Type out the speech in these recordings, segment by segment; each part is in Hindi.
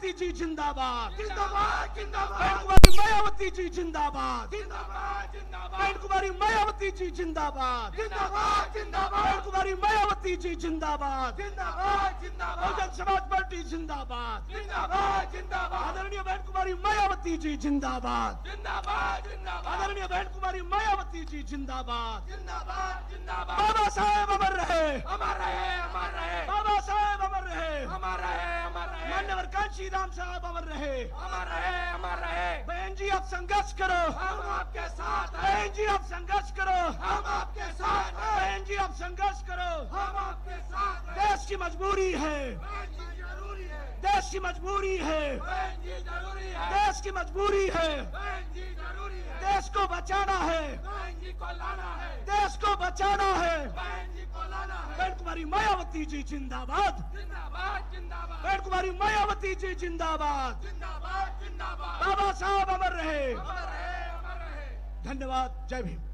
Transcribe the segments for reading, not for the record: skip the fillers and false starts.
मायावती जी जिंदाबाद, जिंदाबाद जिंदाबाद, बहन कुमारी मायावती जी जिंदाबाद, जिंदाबाद जिंदाबाद, बहन कुमारी मायावती जी जिंदाबाद, जिंदाबाद जिंदाबाद, बहन कुमारी मायावती जी जिंदाबाद, जिंदाबाद जिंदाबाद, बहुजन समाज पार्टी जिंदाबाद, जिंदाबाद जिंदाबाद, आदरणीय बहन कुमारी मायावती जी जिंदाबाद, जिंदाबाद जिंदाबाद, आदरणीय बहन कुमारी मायावती जी जिंदाबाद। जिंदाबाद जिंदाबाद, बाबा साहेब अमर रहे, अमर रहे अमर रहे, बाबा साहेब अमर रहे, अमर रहे अमर रहे, मान्यवर कांशी राम साहब अमर रहे। अमर रहे अमर रहे, बहन जी आप संघर्ष करो, हम आपके साथ हैं, बहन जी आप संघर्ष करो, हम आपके साथ हैं, बहन जी आप संघर्ष करो। हम आपके साथ हैं, देश की मजबूरी है, बहन जी जरूरी है, देश की मजबूरी है, बहन जी जरूरी है, देश की मजबूरी है, बहन जी जरूरी है, देश को बचाना है, बहन जी को लाना है, देश को बचाना है। बहन जी को लाना है, बहन कुमारी मायावती जी जिंदाबाद, जिंदाबाद जिंदाबाद, बहन कुमारी मायावती जी जिंदाबाद। जिंदाबाद जिंदाबाद, बाबा साहब अमर रहे। अमर रहे अमर रहे। धन्यवाद। जय भीम।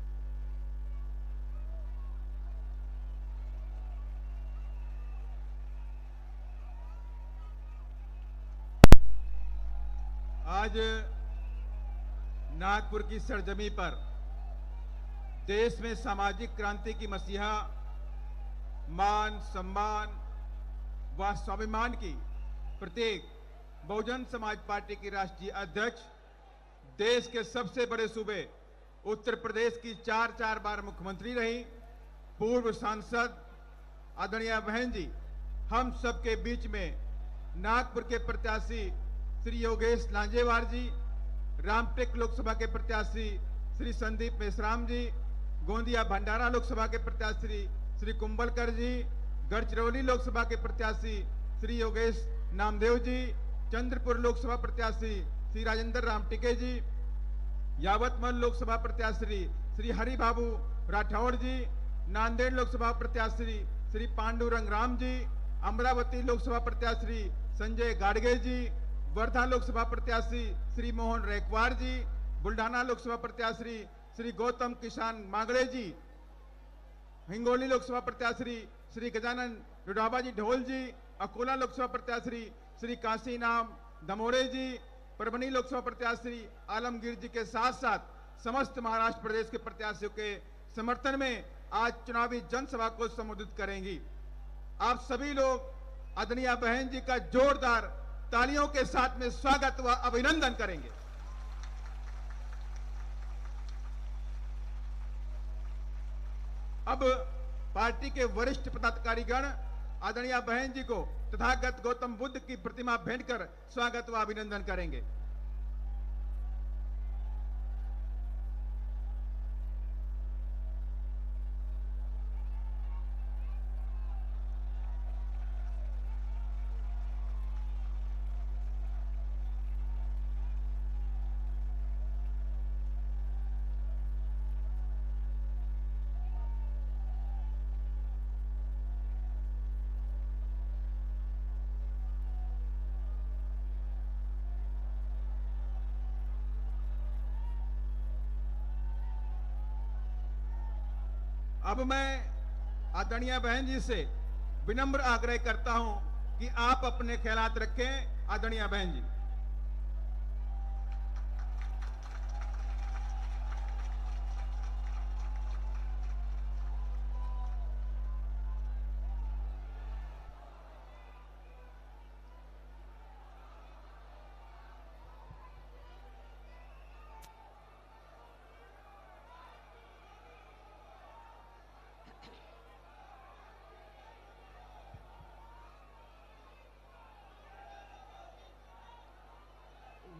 आज नागपुर की सरजमी पर देश में सामाजिक क्रांति की मसीहा मान सम्मान व स्वाभिमान की प्रतीक बहुजन समाज पार्टी की राष्ट्रीय अध्यक्ष, देश के सबसे बड़े सूबे उत्तर प्रदेश की 4 बार मुख्यमंत्री रही, पूर्व सांसद आदरणीय बहन जी हम सबके बीच में नागपुर के प्रत्याशी श्री योगेश लांजेवार जी, रामटेक लोकसभा के प्रत्याशी श्री संदीप मेश्राम जी, गोंदिया भंडारा लोकसभा के प्रत्याशी श्री कुंभलकर जी, गढ़चिरौली लोकसभा के प्रत्याशी श्री योगेश नामदेव जी, चंद्रपुर लोकसभा प्रत्याशी श्री राजेंद्र रामटिके जी, यावतमल लोकसभा प्रत्याशी श्री हरि बाबू राठौड़ जी, नांदेड़ लोकसभा प्रत्याशी श्री पांडुरंग राम जी, अमरावती लोकसभा प्रत्याशी संजय गाडगे जी, वर्धा लोकसभा प्रत्याशी श्री मोहन रैकवार जी, बुल्ढाना लोकसभा प्रत्याशी श्री गौतम किसान मांगड़े जी, हिंगोली लोकसभा प्रत्याशी श्री गजानन रुडाबा जी ढोल जी, अकोला लोकसभा प्रत्याशी श्री काशी नाम दमोरे जी, परभनी लोकसभा प्रत्याशी आलमगीर जी के साथ साथ समस्त महाराष्ट्र प्रदेश के प्रत्याशियों के समर्थन में आज चुनावी जनसभा को संबोधित करेंगी। आप सभी लोग आदरणीय बहन जी का जोरदार तालियों के साथ में स्वागत व अभिनंदन करेंगे। अब पार्टी के वरिष्ठ पदाधिकारीगण आदरणीय बहन जी को तथागत गौतम बुद्ध की प्रतिमा भेंट कर स्वागत व अभिनंदन करेंगे। अब मैं आदरणीय बहन जी से विनम्र आग्रह करता हूं कि आप अपने ख्यालात रखें। आदरणीय बहन जी।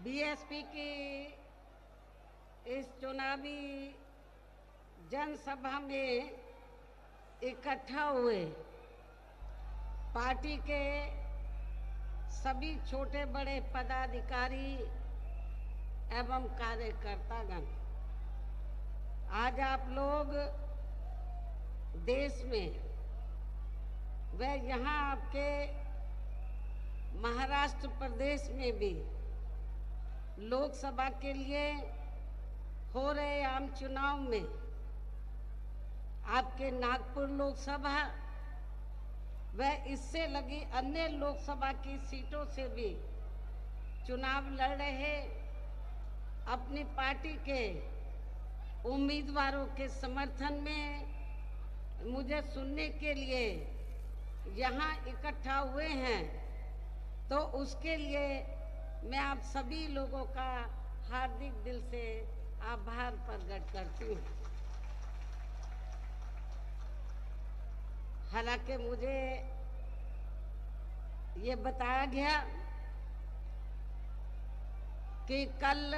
बीएसपी की इस चुनावी जनसभा में इकट्ठा हुए पार्टी के सभी छोटे बड़े पदाधिकारी एवं कार्यकर्तागण, आज आप लोग देश में व यहाँ आपके महाराष्ट्र प्रदेश में भी लोकसभा के लिए हो रहे आम चुनाव में आपके नागपुर लोकसभा व इससे लगी अन्य लोकसभा की सीटों से भी चुनाव लड़ रहे अपनी पार्टी के उम्मीदवारों के समर्थन में मुझे सुनने के लिए यहाँ इकट्ठा हुए हैं, तो उसके लिए मैं आप सभी लोगों का हार्दिक दिल से आभार प्रकट करती हूँ। हालांकि मुझे ये बताया गया कि कल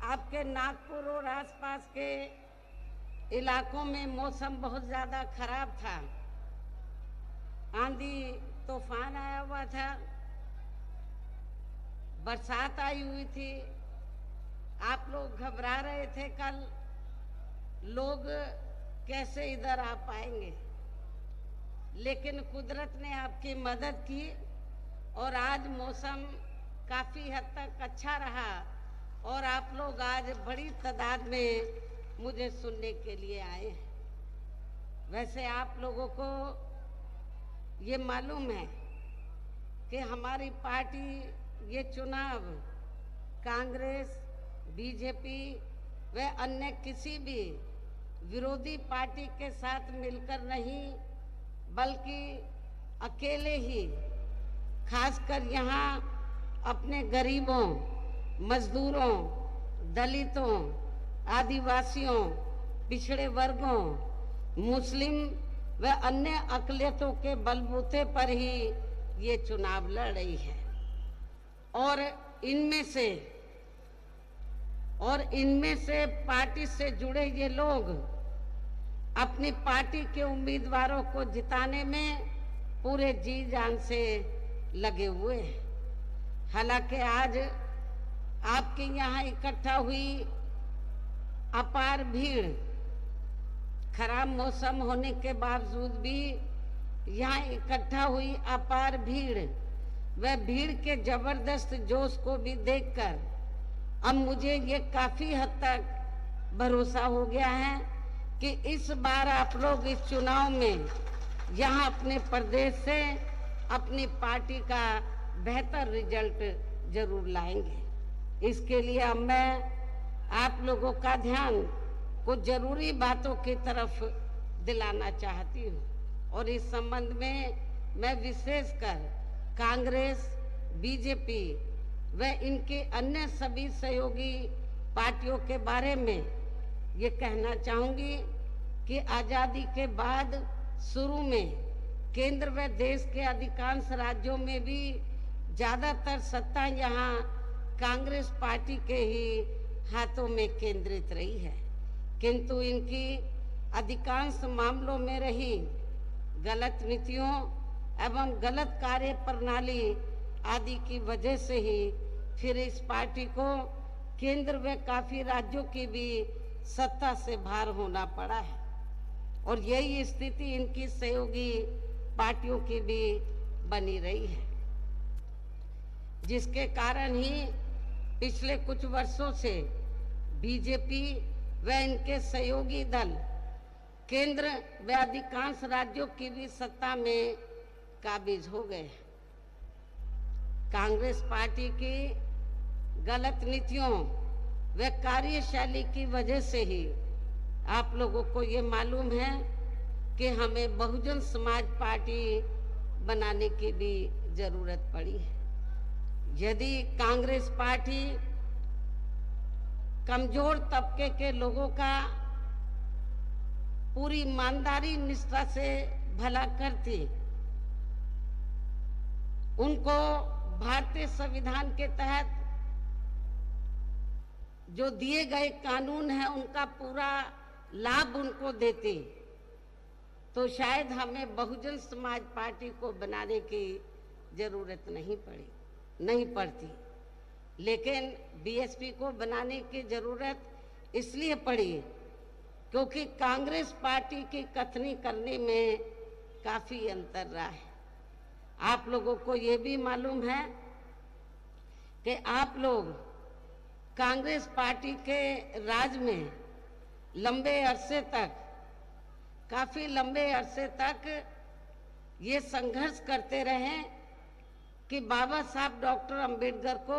आपके नागपुर और आसपास के इलाकों में मौसम बहुत ज़्यादा खराब था, आंधी तूफान आया हुआ था, बरसात आई हुई थी, आप लोग घबरा रहे थे कल लोग कैसे इधर आ पाएंगे, लेकिन कुदरत ने आपकी मदद की और आज मौसम काफ़ी हद तक अच्छा रहा और आप लोग आज बड़ी तादाद में मुझे सुनने के लिए आए हैं। वैसे आप लोगों को ये मालूम है कि हमारी पार्टी ये चुनाव कांग्रेस, बीजेपी व अन्य किसी भी विरोधी पार्टी के साथ मिलकर नहीं, बल्कि अकेले ही खासकर यहाँ अपने गरीबों, मजदूरों, दलितों, आदिवासियों, पिछड़े वर्गों, मुस्लिम व अन्य अक़लियतों के बलबूते पर ही ये चुनाव लड़ रही है। और इनमें से पार्टी से जुड़े ये लोग अपनी पार्टी के उम्मीदवारों को जिताने में पूरे जी जान से लगे हुए हैं। हालांकि आज आपके यहाँ इकट्ठा हुई अपार भीड़, खराब मौसम होने के बावजूद भी यहाँ इकट्ठा हुई अपार भीड़, वह भीड़ के जबरदस्त जोश को भी देखकर अब मुझे ये काफी हद तक भरोसा हो गया है कि इस बार आप लोग इस चुनाव में यहाँ अपने प्रदेश से अपनी पार्टी का बेहतर रिजल्ट जरूर लाएंगे। इसके लिए अब मैं आप लोगों का ध्यान कुछ जरूरी बातों की तरफ दिलाना चाहती हूँ और इस संबंध में मैं विशेषकर कांग्रेस, बीजेपी व इनके अन्य सभी सहयोगी पार्टियों के बारे में ये कहना चाहूँगी कि आज़ादी के बाद शुरू में केंद्र व देश के अधिकांश राज्यों में भी ज़्यादातर सत्ता यहाँ कांग्रेस पार्टी के ही हाथों में केंद्रित रही है, किंतु इनकी अधिकांश मामलों में रही गलत नीतियों एवं गलत कार्य प्रणाली आदि की वजह से ही फिर इस पार्टी को केंद्र व काफी राज्यों की भी सत्ता से बाहर होना पड़ा है और यही स्थिति इनकी सहयोगी पार्टियों की भी बनी रही है, जिसके कारण ही पिछले कुछ वर्षों से बीजेपी व इनके सहयोगी दल केंद्र व अधिकांश राज्यों की भी सत्ता में काबिज हो गए। कांग्रेस पार्टी की गलत नीतियों व कार्यशैली की वजह से ही आप लोगों को ये मालूम है कि हमें बहुजन समाज पार्टी बनाने की भी जरूरत पड़ी है। यदि कांग्रेस पार्टी कमजोर तबके के लोगों का पूरी ईमानदारी निष्ठा से भला करती, उनको भारतीय संविधान के तहत जो दिए गए कानून है उनका पूरा लाभ उनको देती, तो शायद हमें बहुजन समाज पार्टी को बनाने की जरूरत नहीं पड़ती। लेकिन बीएसपी को बनाने की जरूरत इसलिए पड़ी क्योंकि कांग्रेस पार्टी की कथनी करने में काफी अंतर रहा है। आप लोगों को ये भी मालूम है कि आप लोग कांग्रेस पार्टी के राज में काफी लंबे अरसे तक ये संघर्ष करते रहे कि बाबा साहब डॉक्टर अंबेडकर को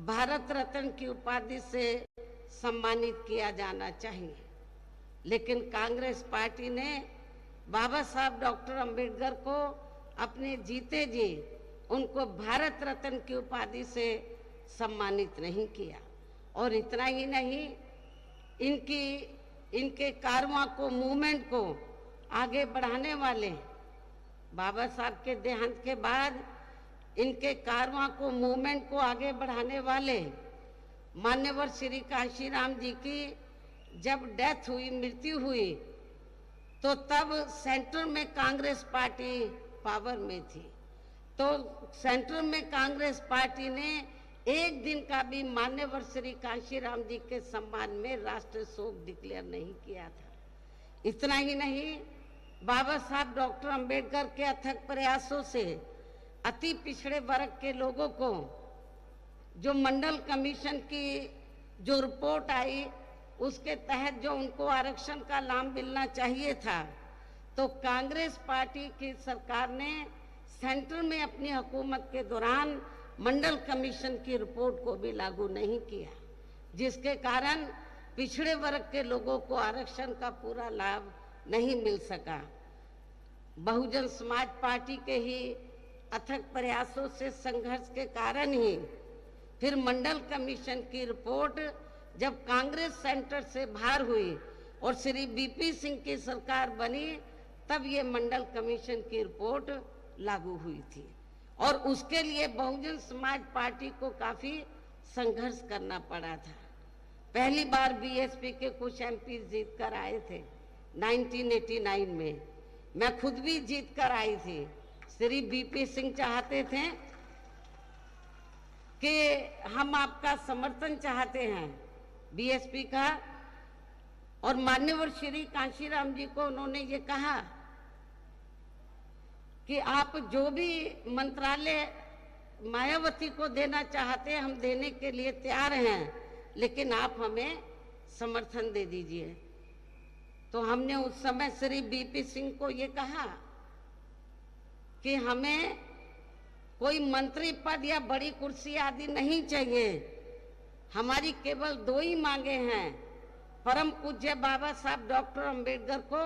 भारत रत्न की उपाधि से सम्मानित किया जाना चाहिए, लेकिन कांग्रेस पार्टी ने बाबा साहब डॉक्टर अंबेडकर को अपने जीते जी उनको भारत रत्न की उपाधि से सम्मानित नहीं किया। और इतना ही नहीं, इनके कारवां को, मूवमेंट को आगे बढ़ाने वाले, बाबा साहब के देहांत के बाद इनके कारवां को, मूवमेंट को आगे बढ़ाने वाले मान्यवर श्री कांशीराम जी की जब डेथ हुई, मृत्यु हुई, तो तब सेंटर में कांग्रेस पार्टी पावर में थी। तो सेंटर में कांग्रेस पार्टी ने एक दिन का भी मान्यवर श्री कांशीराम जी के सम्मान में राष्ट्रीय शोक डिक्लेयर नहीं किया था। इतना ही नहीं, बाबा साहब डॉक्टर अंबेडकर के अथक प्रयासों से अति पिछड़े वर्ग के लोगों को, जो मंडल कमीशन की जो रिपोर्ट आई उसके तहत जो उनको आरक्षण का लाभ मिलना चाहिए था, तो कांग्रेस पार्टी की सरकार ने सेंटर में अपनी हुकूमत के दौरान मंडल कमीशन की रिपोर्ट को भी लागू नहीं किया, जिसके कारण पिछड़े वर्ग के लोगों को आरक्षण का पूरा लाभ नहीं मिल सका। बहुजन समाज पार्टी के ही अथक प्रयासों से, संघर्ष के कारण ही फिर मंडल कमीशन की रिपोर्ट जब कांग्रेस सेंटर से बाहर हुई और श्री बीपी सिंह की सरकार बनी, तब ये मंडल कमीशन की रिपोर्ट लागू हुई थी। और उसके लिए बहुजन समाज पार्टी को काफी संघर्ष करना पड़ा था। पहली बार बीएसपी के कुछ एमपी जीत कर आए थे 1989 में, मैं खुद भी जीत कर आई थी। श्री बीपी सिंह चाहते थे कि हम आपका समर्थन चाहते हैं बीएसपी का, और मान्यवर श्री कांशीराम जी को उन्होंने ये कहा कि आप जो भी मंत्रालय मायावती को देना चाहते हैं, हम देने के लिए तैयार हैं, लेकिन आप हमें समर्थन दे दीजिए। तो हमने उस समय श्री बीपी सिंह को ये कहा कि हमें कोई मंत्री पद या बड़ी कुर्सी आदि नहीं चाहिए, हमारी केवल दो ही मांगे हैं, परम पूज्य बाबा साहब डॉक्टर अंबेडकर को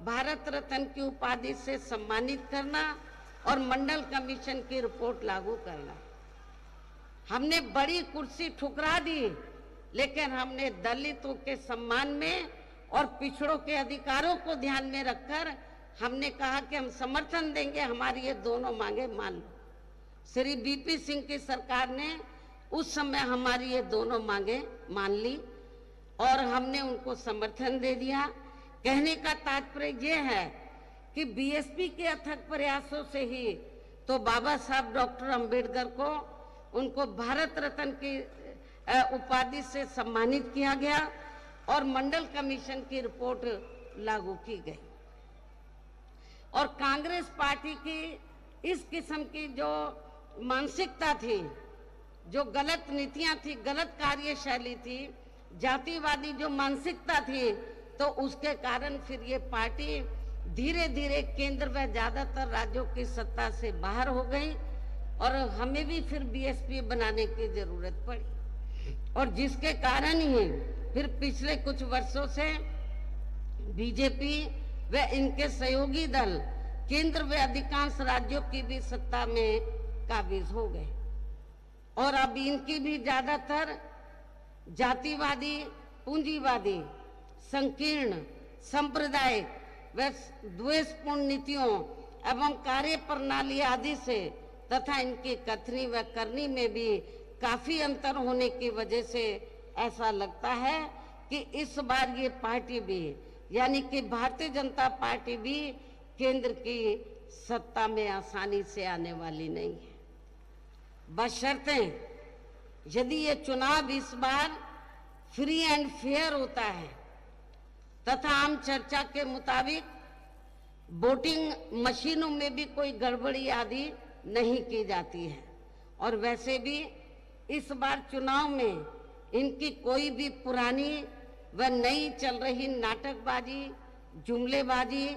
भारत रत्न की उपाधि से सम्मानित करना और मंडल कमीशन की रिपोर्ट लागू करना। हमने बड़ी कुर्सी ठुकरा दी, लेकिन हमने दलितों के सम्मान में और पिछड़ों के अधिकारों को ध्यान में रखकर हमने कहा कि हम समर्थन देंगे, हमारी ये दोनों मांगे मान लो। श्री बीपी सिंह की सरकार ने उस समय हमारी ये दोनों मांगे मान ली और हमने उनको समर्थन दे दिया। कहने का तात्पर्य ये है कि बीएसपी के अथक प्रयासों से ही तो बाबा साहब डॉक्टर अंबेडकर को उनको भारत रत्न की उपाधि से सम्मानित किया गया और मंडल कमीशन की रिपोर्ट लागू की गई। और कांग्रेस पार्टी की इस किस्म की जो मानसिकता थी, जो गलत नीतियां थी, गलत कार्यशैली थी, जातिवादी जो मानसिकता थी, तो उसके कारण फिर ये पार्टी धीरे धीरे केंद्र व ज्यादातर राज्यों की सत्ता से बाहर हो गई और हमें भी फिर बीएसपी बनाने की जरूरत पड़ी। और जिसके कारण ही फिर पिछले कुछ वर्षों से बीजेपी व इनके सहयोगी दल केंद्र व अधिकांश राज्यों की भी सत्ता में काबिज हो गए और अब इनकी भी ज्यादातर जातिवादी, पूंजीवादी, संकीर्ण, सांप्रदायिक व द्वेषपूर्ण नीतियों एवं कार्य प्रणाली आदि से तथा इनकी कथनी व करनी में भी काफी अंतर होने की वजह से ऐसा लगता है कि इस बार ये पार्टी भी, यानी कि भारतीय जनता पार्टी भी केंद्र की सत्ता में आसानी से आने वाली नहीं है, बशर्ते यदि ये चुनाव इस बार फ्री एंड फेयर होता है तथा आम चर्चा के मुताबिक वोटिंग मशीनों में भी कोई गड़बड़ी आदि नहीं की जाती है। और वैसे भी इस बार चुनाव में इनकी कोई भी पुरानी व नई चल रही नाटकबाजी, जुमलेबाजी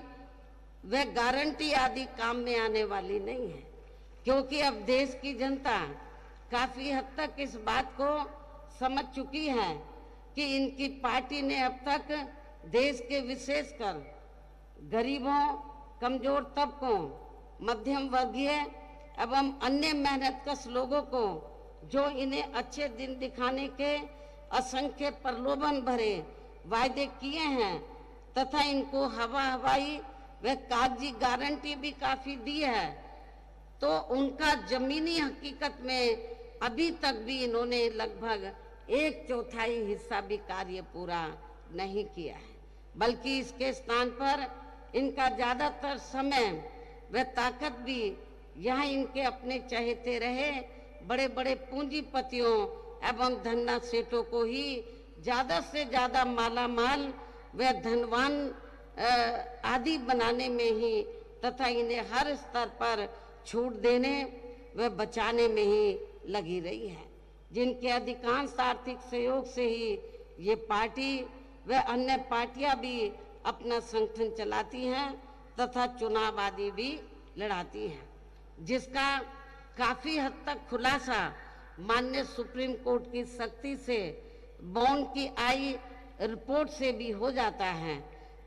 व गारंटी आदि काम में आने वाली नहीं है। क्योंकि अब देश की जनता काफी हद तक इस बात को समझ चुकी है कि इनकी पार्टी ने अब तक देश के विशेषकर गरीबों, कमजोर तबकों, मध्यम वर्गीय एवं अन्य मेहनतकश लोगों को जो इन्हें अच्छे दिन दिखाने के असंख्य प्रलोभन भरे वायदे किए हैं तथा इनको हवाई व कागजी गारंटी भी काफी दी है, तो उनका जमीनी हकीकत में अभी तक भी इन्होंने लगभग 1/4 हिस्सा भी कार्य पूरा नहीं किया है, बल्कि इसके स्थान पर इनका ज्यादातर समय व ताकत भी यहाँ इनके अपने चहेते रहे बड़े बड़े पूंजीपतियों एवं धन्ना सेठों को ही ज्यादा से ज्यादा माला माल व धनवान आदि बनाने में ही तथा इन्हें हर स्तर पर छूट देने व बचाने में ही लगी रही है, जिनके अधिकांश आर्थिक सहयोग से ही ये पार्टी व अन्य पार्टियां भी अपना संगठन चलाती हैं तथा चुनाव आदि भी लड़ाती हैं, जिसका काफी हद तक खुलासा माननीय सुप्रीम कोर्ट की सख्ती से बॉन्ड की आई रिपोर्ट से भी हो जाता है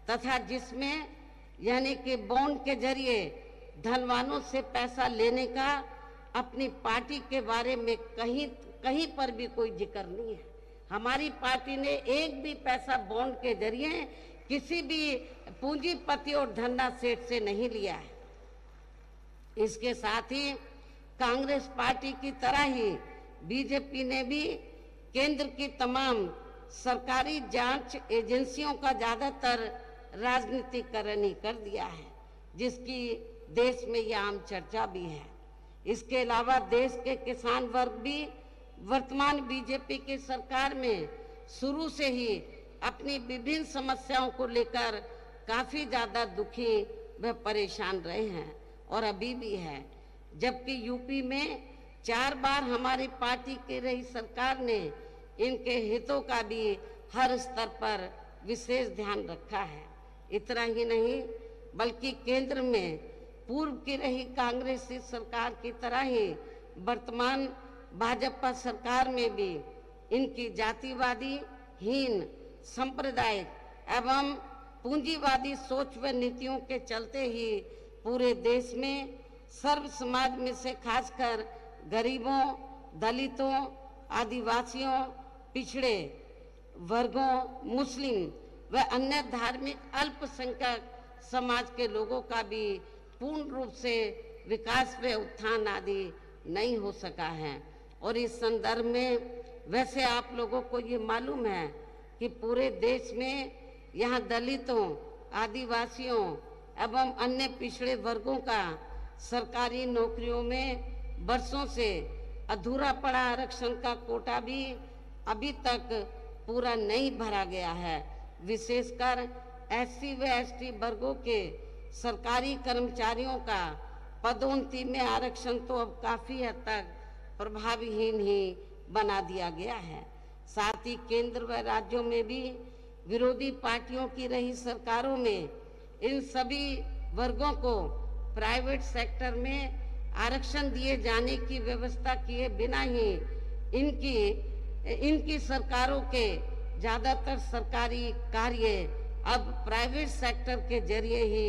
तथा जिसमें यानी कि बॉन्ड के जरिए धनवानों से पैसा लेने का अपनी पार्टी के बारे में कहीं पर भी कोई जिक्र नहीं है। हमारी पार्टी ने एक भी पैसा बॉन्ड के जरिए किसी भी पूंजीपति और धन्ना सेठ से नहीं लिया है। इसके साथ ही कांग्रेस पार्टी की तरह ही बीजेपी ने भी केंद्र की तमाम सरकारी जांच एजेंसियों का ज्यादातर राजनीतिकरण ही कर दिया है, जिसकी देश में यह आम चर्चा भी है। इसके अलावा देश के किसान वर्ग भी वर्तमान बीजेपी की सरकार में शुरू से ही अपनी विभिन्न समस्याओं को लेकर काफी ज्यादा दुखी व परेशान रहे हैं और अभी भी है, जबकि यूपी में 4 बार हमारी पार्टी की रही सरकार ने इनके हितों का भी हर स्तर पर विशेष ध्यान रखा है। इतना ही नहीं बल्कि केंद्र में पूर्व की रही कांग्रेसी सरकार की तरह ही वर्तमान भाजपा सरकार में भी इनकी जातिवादी, हीन, सांप्रदायिक एवं पूंजीवादी सोच व नीतियों के चलते ही पूरे देश में सर्व समाज में से खासकर गरीबों, दलितों, आदिवासियों, पिछड़े वर्गों, मुस्लिम व अन्य धार्मिक अल्पसंख्यक समाज के लोगों का भी पूर्ण रूप से विकास व उत्थान आदि नहीं हो सका है। और इस संदर्भ में वैसे आप लोगों को ये मालूम है कि पूरे देश में यहाँ दलितों, आदिवासियों एवं अन्य पिछड़े वर्गों का सरकारी नौकरियों में वर्षों से अधूरा पड़ा आरक्षण का कोटा भी अभी तक पूरा नहीं भरा गया है। विशेषकर एससी व एसटी वर्गों के सरकारी कर्मचारियों का पदोन्नति में आरक्षण तो अब काफी हद तक प्रभावहीन ही बना दिया गया है। साथ ही केंद्र व राज्यों में भी विरोधी पार्टियों की रही सरकारों में इन सभी वर्गों को प्राइवेट सेक्टर में आरक्षण दिए जाने की व्यवस्था किए बिना ही इनकी सरकारों के ज्यादातर सरकारी कार्य अब प्राइवेट सेक्टर के जरिए ही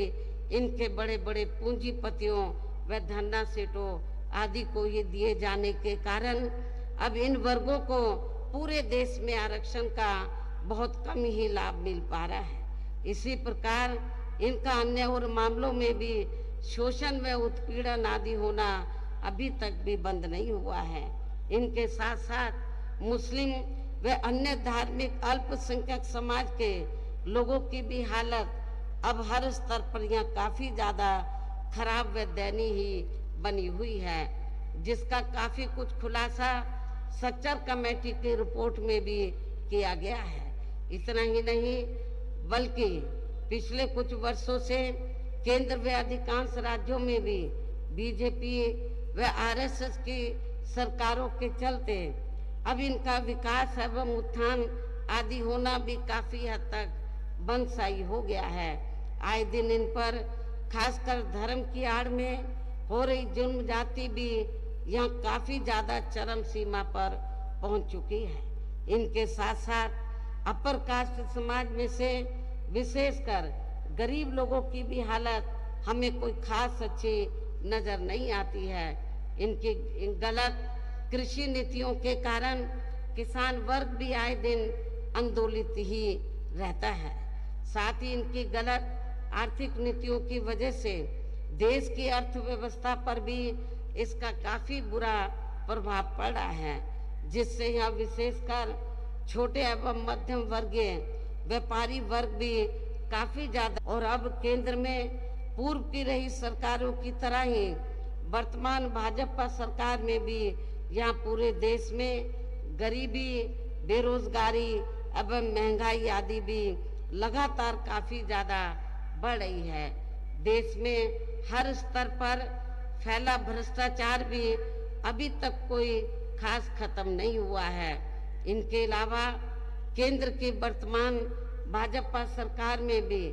इनके बड़े बड़े पूंजीपतियों व धन्ना सेठों आदि को ये दिए जाने के कारण अब इन वर्गों को पूरे देश में आरक्षण का बहुत कम ही लाभ मिल पा रहा है। इसी प्रकार इनका अन्य और मामलों में भी शोषण व उत्पीड़न आदि होना अभी तक भी बंद नहीं हुआ है। इनके साथ साथ मुस्लिम व अन्य धार्मिक अल्पसंख्यक समाज के लोगों की भी हालत अब हर स्तर पर यहाँ काफी ज्यादा खराब व दयनीय ही बनी हुई है, जिसका काफी कुछ खुलासा सच्चर कमेटी की रिपोर्ट में भी किया गया है। इतना ही नहीं बल्कि पिछले कुछ वर्षों से केंद्र व अधिकांश राज्यों में भी बीजेपी व आरएसएस की सरकारों के चलते अब इनका विकास एवं उत्थान आदि होना भी काफी हद तक बंदशाई हो गया है। आए दिन इन पर खासकर धर्म की आड़ में हो रही जुर्म जाति भी यहाँ काफी ज्यादा चरम सीमा पर पहुंच चुकी है। इनके साथ साथ अपर कास्ट समाज में से विशेषकर गरीब लोगों की भी हालत हमें कोई खास अच्छी नजर नहीं आती है। इनकी गलत कृषि नीतियों के कारण किसान वर्ग भी आए दिन आंदोलित ही रहता है। साथ ही इनकी गलत आर्थिक नीतियों की वजह से देश की अर्थव्यवस्था पर भी इसका काफी बुरा प्रभाव पड़ रहा है, जिससे यहाँ विशेषकर छोटे एवं मध्यम वर्गीय व्यापारी वर्ग भी काफी ज्यादा, और अब केंद्र में पूर्व की रही सरकारों की तरह ही वर्तमान भाजपा सरकार में भी यहाँ पूरे देश में गरीबी, बेरोजगारी एवं महंगाई आदि भी लगातार काफी ज्यादा बढ़ रही है। देश में हर स्तर पर फैला भ्रष्टाचार भी अभी तक कोई खास खत्म नहीं हुआ है। इनके अलावा केंद्र की वर्तमान भाजपा सरकार में भी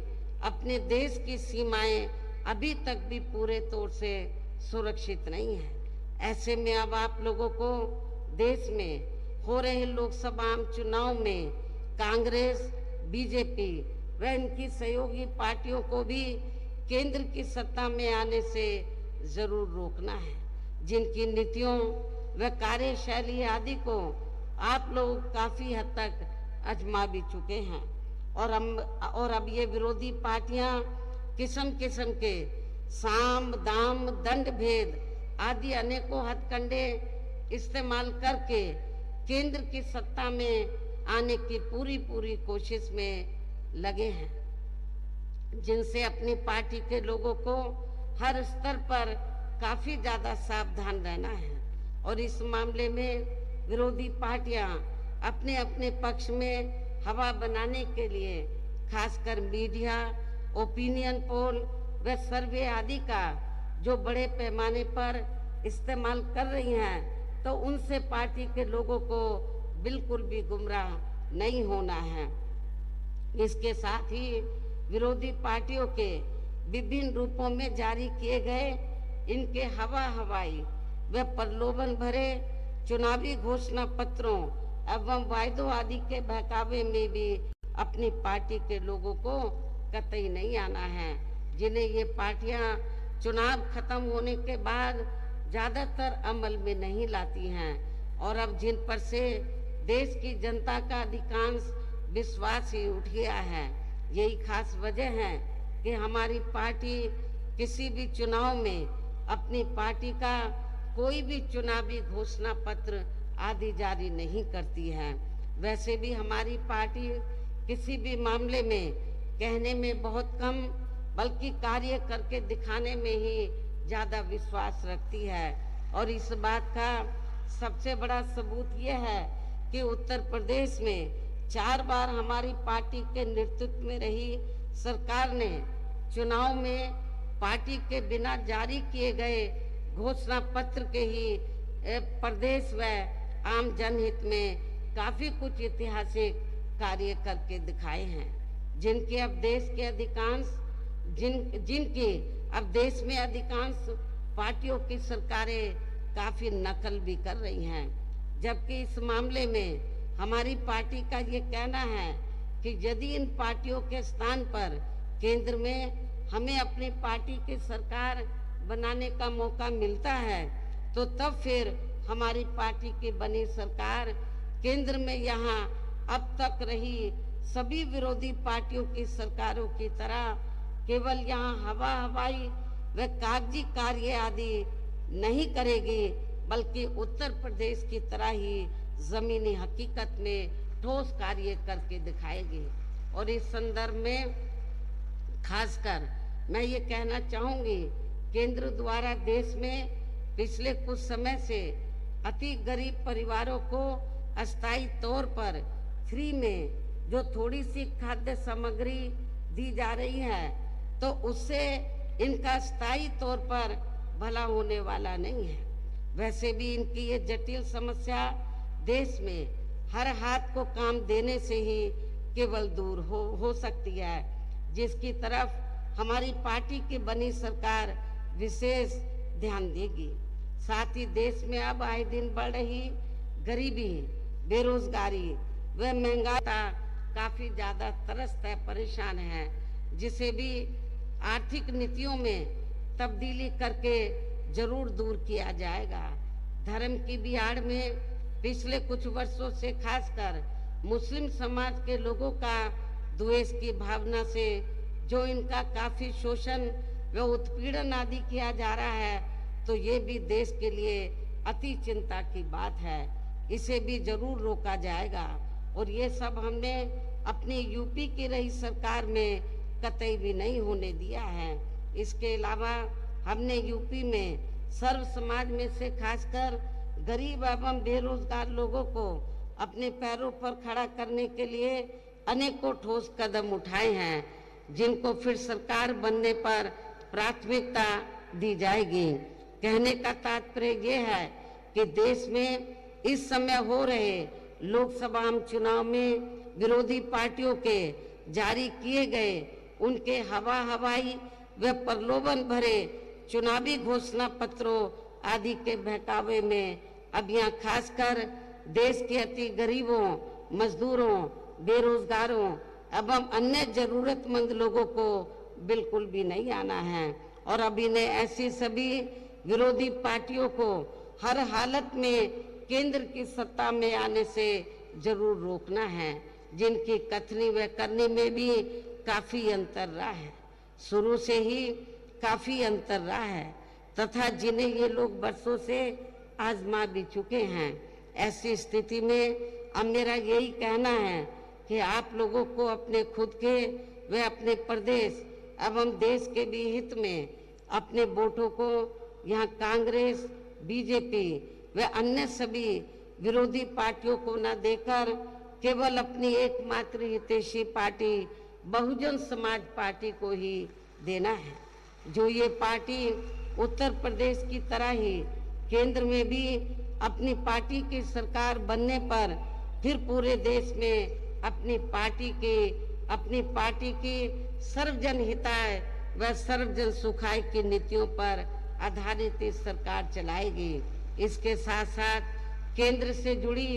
अपने देश की सीमाएं अभी तक भी पूरे तौर से सुरक्षित नहीं है। ऐसे में अब आप लोगों को देश में हो रहे लोकसभा चुनाव में कांग्रेस, बीजेपी व इनकी सहयोगी पार्टियों को भी केंद्र की सत्ता में आने से जरूर रोकना है, जिनकी नीतियों व कार्यशैली आदि को आप लोग काफी हद तक आजमा भी चुके हैं। और अब ये विरोधी पार्टियां किस्म किस्म के साम, दाम, दंड भेद आदि अनेकों हथकंडे इस्तेमाल करके केंद्र की सत्ता में आने की पूरी कोशिश में लगे हैं, जिनसे अपनी पार्टी के लोगों को हर स्तर पर काफी ज्यादा सावधान रहना है। और इस मामले में विरोधी पार्टियां अपने अपने पक्ष में हवा बनाने के लिए खासकर मीडिया, ओपिनियन पोल व सर्वे आदि का जो बड़े पैमाने पर इस्तेमाल कर रही हैं, तो उनसे पार्टी के लोगों को बिल्कुल भी गुमराह नहीं होना है। इसके साथ ही विरोधी पार्टियों के विभिन्न रूपों में जारी किए गए इनके हवाई व प्रलोभन भरे चुनावी घोषणा पत्रों एवं वायदों आदि के बहकावे में भी अपनी पार्टी के लोगों को कतई नहीं आना है, जिन्हें ये पार्टियां चुनाव खत्म होने के बाद ज्यादातर अमल में नहीं लाती हैं, और अब जिन पर से देश की जनता का अधिकांश विश्वास ही उठ गया है। यही खास वजह है कि हमारी पार्टी किसी भी चुनाव में अपनी पार्टी का कोई भी चुनावी घोषणा पत्र आदि जारी नहीं करती है। वैसे भी हमारी पार्टी किसी भी मामले में कहने में बहुत कम बल्कि कार्य करके दिखाने में ही ज्यादा विश्वास रखती है। और इस बात का सबसे बड़ा सबूत यह है कि उत्तर प्रदेश में 4 बार हमारी पार्टी के नेतृत्व में रही सरकार ने चुनाव में पार्टी के बिना जारी किए गए घोषणा पत्र के ही प्रदेश व आम जनहित में काफी कुछ ऐतिहासिक कार्य करके दिखाए हैं, जिनकी अब देश में अधिकांश पार्टियों की सरकारें काफी नकल भी कर रही हैं। जबकि इस मामले में हमारी पार्टी का ये कहना है कि यदि इन पार्टियों के स्थान पर केंद्र में हमें अपनी पार्टी की सरकार बनाने का मौका मिलता है, तो तब फिर हमारी पार्टी की बनी सरकार केंद्र में यहाँ अब तक रही सभी विरोधी पार्टियों की सरकारों की तरह केवल यहाँ हवाई व कागजी कार्य आदि नहीं करेगी, बल्कि उत्तर प्रदेश की तरह ही जमीनी हकीकत में ठोस कार्य करके दिखाएगी। और इस संदर्भ में खासकर मैं ये कहना चाहूंगी, केंद्र द्वारा देश में पिछले कुछ समय से अति गरीब परिवारों को अस्थायी तौर पर फ्री में जो थोड़ी सी खाद्य सामग्री दी जा रही है, तो उससे इनका स्थायी तौर पर भला होने वाला नहीं है। वैसे भी इनकी ये जटिल समस्या देश में हर हाथ को काम देने से ही केवल दूर हो सकती है, जिसकी तरफ हमारी पार्टी की बनी सरकार विशेष ध्यान देगी। साथ ही देश में अब आए दिन बढ़ रही गरीबी, बेरोजगारी व महंगाई काफी ज्यादा त्रस्त है, परेशान है, जिसे भी आर्थिक नीतियों में तब्दीली करके जरूर दूर किया जाएगा। धर्म की भी आड़ में पिछले कुछ वर्षों से खासकर मुस्लिम समाज के लोगों का द्वेष की भावना से जो इनका काफी शोषण व उत्पीड़न आदि किया जा रहा है, तो ये भी देश के लिए अति चिंता की बात है। इसे भी जरूर रोका जाएगा और ये सब हमने अपनी यूपी की रही सरकार में कतई भी नहीं होने दिया है। इसके अलावा हमने यूपी में सर्व समाज में से खासकर गरीब एवं बेरोजगार लोगों को अपने पैरों पर खड़ा करने के लिए अनेकों ठोस कदम उठाए हैं, जिनको फिर सरकार बनने पर प्राथमिकता दी जाएगी। कहने का तात्पर्य ये है कि देश में इस समय हो रहे लोकसभा चुनाव में विरोधी पार्टियों के जारी किए गए उनके हवाई व प्रलोभन भरे चुनावी घोषणा पत्रों आदि के बहकावे में अब यहाँ खासकर देश के अति गरीबों, मजदूरों, बेरोजगारों एवं अन्य जरूरतमंद लोगों को बिल्कुल भी नहीं आना है। और अब इन्हें ऐसी सभी विरोधी पार्टियों को हर हालत में केंद्र की सत्ता में आने से जरूर रोकना है, जिनकी कथनी व करनी में भी काफी अंतर रहा है, शुरू से ही काफी अंतर रहा है, तथा जिन्हें ये लोग बरसों से आजमा भी चुके हैं। ऐसी स्थिति में अब मेरा यही कहना है कि आप लोगों को अपने खुद के व अपने प्रदेश एवं देश के भी हित में अपने वोटों को यहाँ कांग्रेस, बीजेपी व अन्य सभी विरोधी पार्टियों को न देकर केवल अपनी एकमात्र हितैषी पार्टी बहुजन समाज पार्टी को ही देना है, जो ये पार्टी उत्तर प्रदेश की तरह ही केंद्र में भी अपनी पार्टी की सरकार बनने पर फिर पूरे देश में अपनी पार्टी की सर्वजन हिताय व सर्वजन सुखाय की नीतियों पर आधारित इस सरकार चलाएगी। इसके साथ साथ केंद्र से जुड़ी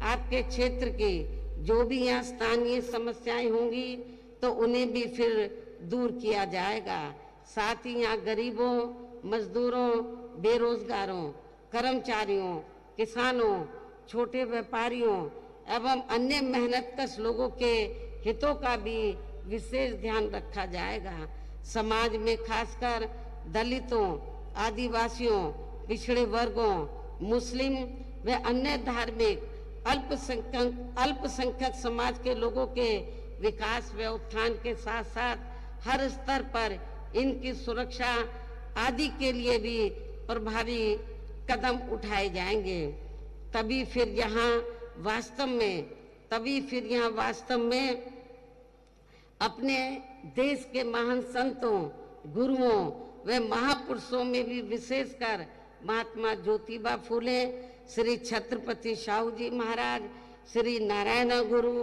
आपके क्षेत्र की जो भी यहाँ स्थानीय समस्याएं होंगी तो उन्हें भी फिर दूर किया जाएगा। साथ ही यहाँ गरीबों, मजदूरों, बेरोजगारों, कर्मचारियों, किसानों, छोटे व्यापारियों एवं अन्य मेहनतकश लोगों के हितों का भी विशेष ध्यान रखा जाएगा। समाज में खासकर दलितों, आदिवासियों, पिछड़े वर्गों, मुस्लिम व अन्य धार्मिक अल्पसंख्यक समाज के लोगों के विकास व उत्थान के साथ साथ हर स्तर पर इनकी सुरक्षा आदि के लिए भी प्रभावी कदम उठाए जाएंगे। तभी फिर यहाँ वास्तव में अपने देश के महान संतों, गुरुओं व महापुरुषों में भी विशेषकर महात्मा ज्योतिबा फूले, श्री छत्रपति शाहू जी महाराज, श्री नारायण गुरु,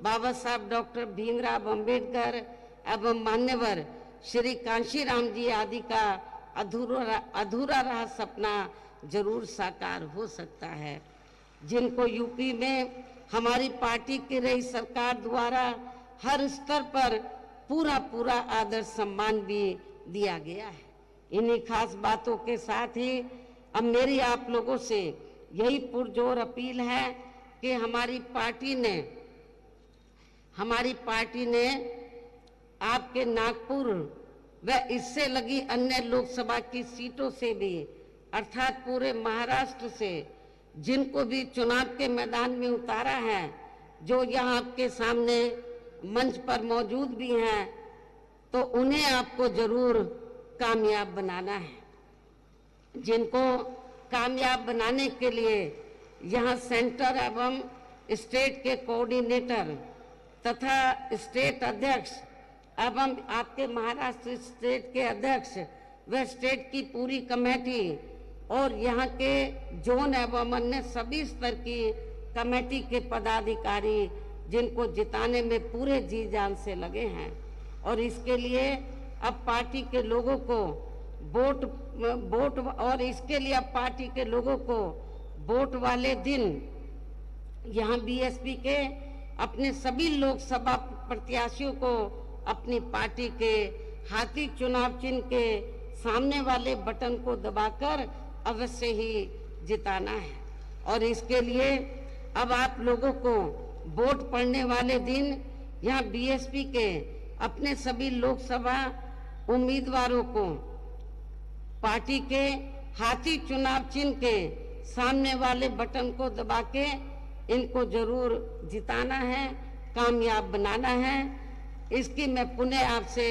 बाबा साहब डॉक्टर भीमराव अंबेडकर एवं मान्यवर श्री कांशीराम जी आदि का अधूरा रहा सपना जरूर साकार हो सकता है, जिनको यूपी में हमारी पार्टी की रही सरकार द्वारा हर स्तर पर पूरा आदर सम्मान भी दिया गया है। इन्हीं खास बातों के साथ ही अब मेरी आप लोगों से यही पुरजोर अपील है कि हमारी पार्टी ने आपके नागपुर व इससे लगी अन्य लोकसभा की सीटों से भी अर्थात पूरे महाराष्ट्र से जिनको भी चुनाव के मैदान में उतारा है, जो यहाँ आपके सामने मंच पर मौजूद भी हैं, तो उन्हें आपको जरूर कामयाब बनाना है। जिनको कामयाब बनाने के लिए यहाँ सेंटर एवं स्टेट के कोऑर्डिनेटर तथा स्टेट अध्यक्ष एवं आपके महाराष्ट्र स्टेट के अध्यक्ष व स्टेट की पूरी कमेटी और यहाँ के जोन एवं अन्य सभी स्तर की कमेटी के पदाधिकारी जिनको जिताने में पूरे जी जान से लगे हैं। और इसके लिए अब पार्टी के लोगों को वोट वोट, और इसके लिए अब पार्टी के लोगों को वोट वाले दिन यहाँ बीएसपी के अपने सभी लोकसभा प्रत्याशियों को अपनी पार्टी के हाथी चुनाव चिन्ह के सामने वाले बटन को दबाकर अवश्य ही जिताना है। और इसके लिए अब आप लोगों को वोट पड़ने वाले दिन यहाँ बीएसपी के अपने सभी लोकसभा उम्मीदवारों को पार्टी के हाथी चुनाव चिन्ह के सामने वाले बटन को दबा के इनको जरूर जिताना है, कामयाब बनाना है। इसकी मैं पुनः आपसे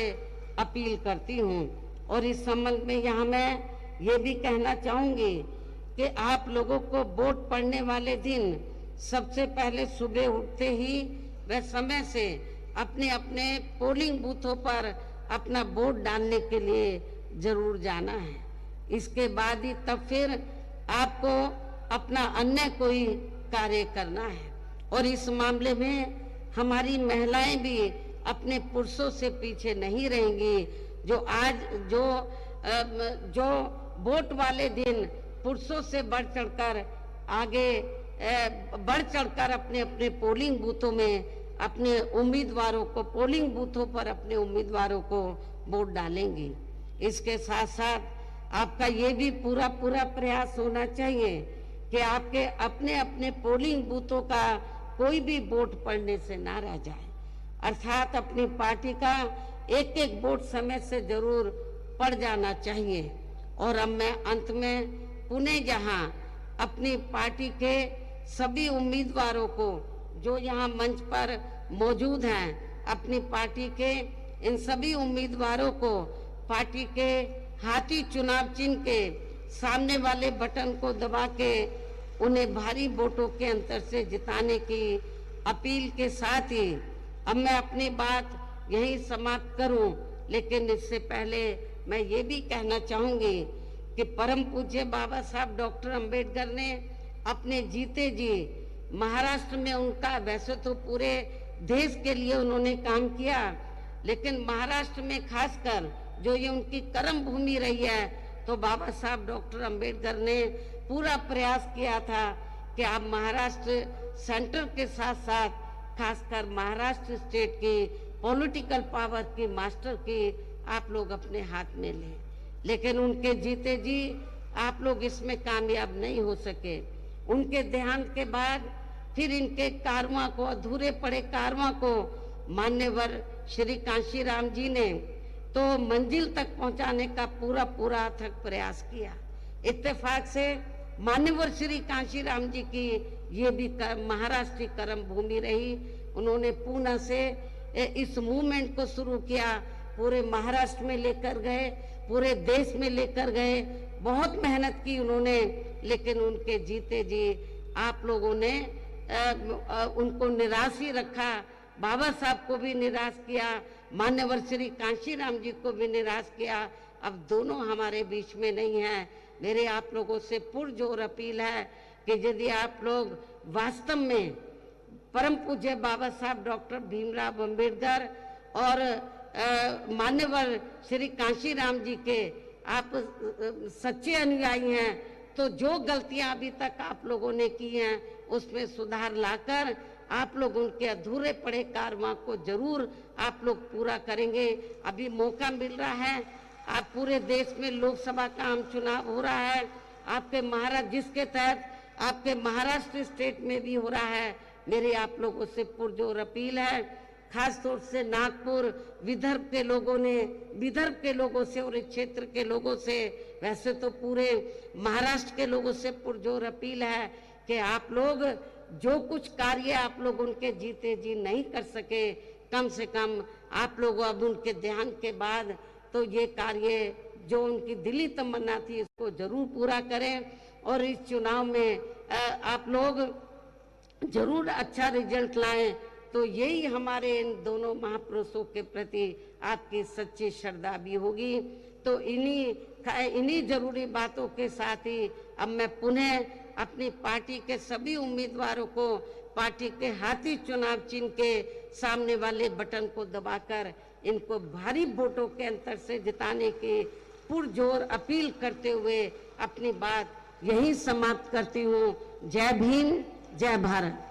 अपील करती हूँ। और इस संबंध में यहाँ मैं ये भी कहना चाहूँगी कि आप लोगों को वोट पड़ने वाले दिन सबसे पहले सुबह उठते ही व समय से अपने अपने पोलिंग बूथों पर अपना वोट डालने के लिए जरूर जाना है। इसके बाद ही तब फिर आपको अपना अन्य कोई कार्य करना है। और इस मामले में हमारी महिलाएं भी अपने पुरुषों से पीछे नहीं रहेंगी, जो आज जो वोट वाले दिन पुरुषों से बढ़ चढ़कर आगे बढ़ चढ़कर अपने अपने पोलिंग बूथों में अपने उम्मीदवारों को पोलिंग बूथों पर अपने उम्मीदवारों को वोट डालेंगी। इसके साथ साथ आपका ये भी पूरा प्रयास होना चाहिए कि आपके अपने अपने पोलिंग बूथों का कोई भी वोट पड़ने से ना रह जाए, अर्थात अपनी पार्टी का एक एक वोट समय से जरूर पड़ जाना चाहिए। और अब मैं अंत में पुनः यहाँ अपनी पार्टी के सभी उम्मीदवारों को जो यहाँ मंच पर मौजूद हैं, अपनी पार्टी के इन सभी उम्मीदवारों को पार्टी के हाथी चुनाव चिन्ह के सामने वाले बटन को दबा के उन्हें भारी वोटों के अंतर से जिताने की अपील के साथ ही अब मैं अपनी बात यहीं समाप्त करूं। लेकिन इससे पहले मैं ये भी कहना चाहूंगी कि परम पूज्य बाबा साहब डॉक्टर अंबेडकर ने अपने जीते जी महाराष्ट्र में उनका, वैसे तो पूरे देश के लिए उन्होंने काम किया, लेकिन महाराष्ट्र में खासकर जो ये उनकी कर्म भूमि रही है, तो बाबा साहब डॉक्टर अंबेडकर ने पूरा प्रयास किया था कि आप महाराष्ट्र सेंटर के साथ साथ खासकर महाराष्ट्र स्टेट की पॉलिटिकल पावर की मास्टर की आप लोग अपने हाथ में लें। लेकिन उनके जीते जी आप लोग इसमें कामयाब नहीं हो सके। उनके देहांत के बाद फिर इनके कारवां को, अधूरे पड़े कारवां को मान्यवर श्री कांशीराम जी ने तो मंजिल तक पहुंचाने का पूरा अथक प्रयास किया। इत्तेफाक से मान्यवर श्री कांशीराम जी की ये भी महाराष्ट्र की कर्म भूमि रही। उन्होंने पूना से इस मूवमेंट को शुरू किया, पूरे महाराष्ट्र में लेकर गए, पूरे देश में लेकर गए, बहुत मेहनत की उन्होंने। लेकिन उनके जीते जी आप लोगों ने उनको निराश ही रखा, बाबा साहब को भी निराश किया, मान्यवर श्री कांशीराम जी को भी निराश किया। अब दोनों हमारे बीच में नहीं है। मेरे आप लोगों से पुरजोर अपील है कि यदि आप लोग वास्तव में परम पूज्य बाबा साहब डॉक्टर भीमराव अंबेडकर और मान्यवर श्री कांशीराम जी के आप सच्चे अनुयायी हैं, तो जो गलतियां अभी तक आप लोगों ने की हैं उसमें सुधार लाकर आप लोग उनके अधूरे पड़े कारवां को जरूर आप लोग पूरा करेंगे। अभी मौका मिल रहा है, आप पूरे देश में लोकसभा का आम चुनाव हो रहा है, आपके महाराष्ट्र जिसके तहत आपके महाराष्ट्र स्टेट में भी हो रहा है। मेरी आप लोगों से पुरजोर अपील है, खास तौर से नागपुर विदर्भ के लोगों से और इस क्षेत्र के लोगों से, वैसे तो पूरे महाराष्ट्र के लोगों से पुरजोर अपील है कि आप लोग जो कुछ कार्य आप लोग उनके जीते जी नहीं कर सके, कम से कम आप लोग अब उनके देहांत के बाद तो ये कार्य जो उनकी दिली तमन्ना थी इसको जरूर पूरा करें और इस चुनाव में आप लोग जरूर अच्छा रिजल्ट लाएं। तो यही हमारे इन दोनों महापुरुषों के प्रति आपकी सच्ची श्रद्धा भी होगी। तो इन्हीं जरूरी बातों के साथ ही अब मैं पुनः अपनी पार्टी के सभी उम्मीदवारों को पार्टी के हाथी चुनाव चिन्ह के सामने वाले बटन को दबाकर इनको भारी वोटों के अंतर से जिताने की पुरजोर अपील करते हुए अपनी बात यहीं समाप्त करती हूँ। जय भीम, जय भारत।